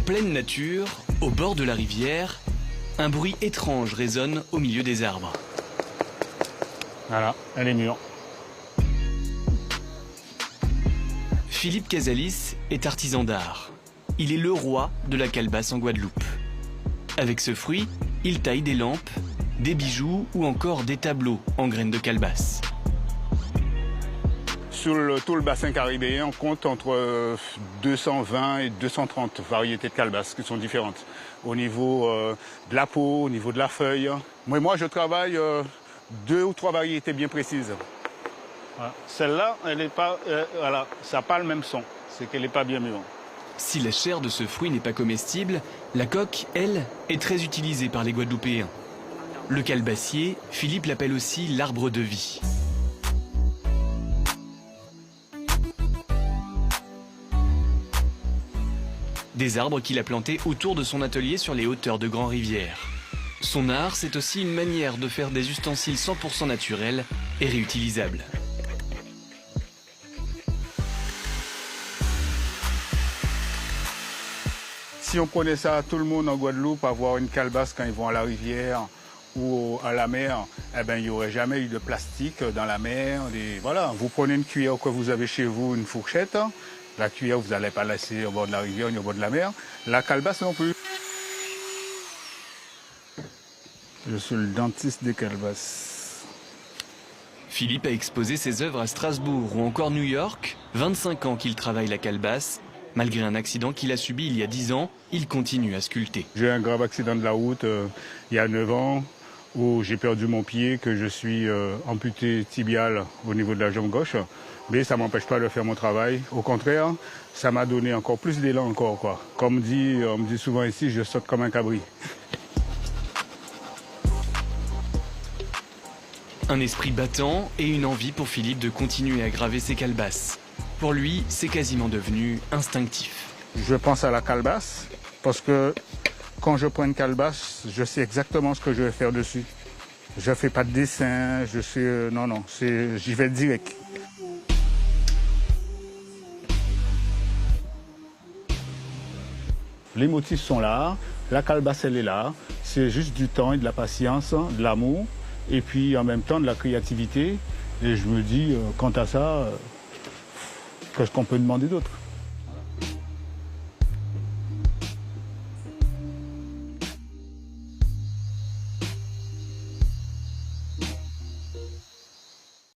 pleine nature, au bord de la rivière, un bruit étrange résonne au milieu des arbres. Voilà, elle est mûre. Philippe Casalis est artisan d'art. Il est le roi de la calebasse en Guadeloupe. Avec ce fruit, il taille des lampes, des bijoux ou encore des tableaux en graines de calebasse. Sur tout le bassin caribéen, on compte entre 220 et 230 variétés de calebasses qui sont différentes. Au niveau de la peau, au niveau de la feuille. Moi je travaille 2 ou 3 variétés bien précises. Voilà. Celle-là, elle n'est pas, voilà, ça n'a pas le même son. C'est qu'elle n'est pas bien mûre. Si la chair de ce fruit n'est pas comestible, la coque, elle, est très utilisée par les Guadeloupéens. Le calebassier, Philippe l'appelle aussi l'arbre de vie. Des arbres qu'il a plantés autour de son atelier sur les hauteurs de Grand-Rivière. Son art, c'est aussi une manière de faire des ustensiles 100% naturels et réutilisables. Si on prenait ça à tout le monde en Guadeloupe, avoir une calebasse quand ils vont à la rivière ou à la mer, eh ben, il n'y aurait jamais eu de plastique dans la mer. Voilà, vous prenez une cuillère que vous avez chez vous, une fourchette. La cuillère, vous n'allez pas la laisser au bord de la rivière ni au bord de la mer. La calebasse non plus. Je suis le dentiste des calebasses. Philippe a exposé ses œuvres à Strasbourg ou encore New York. 25 ans qu'il travaille la calebasse. Malgré un accident qu'il a subi il y a 10 ans, il continue à sculpter. J'ai eu un grave accident de la route il y a 9 ans où j'ai perdu mon pied, que je suis amputé tibial au niveau de la jambe gauche. Mais ça ne m'empêche pas de faire mon travail. Au contraire, ça m'a donné encore plus d'élan encore, quoi. Comme on me dit souvent ici, je saute comme un cabri. Un esprit battant et une envie pour Philippe de continuer à graver ses calebasses. Pour lui, c'est quasiment devenu instinctif. Je pense à la calebasse parce que quand je prends une calebasse, je sais exactement ce que je vais faire dessus. Je ne fais pas de dessin, non, j'y vais direct. Les motifs sont là, la calebasse elle est là, c'est juste du temps et de la patience, de l'amour et puis en même temps de la créativité. Et je me dis, quant à ça, qu'est-ce qu'on peut demander d'autre ?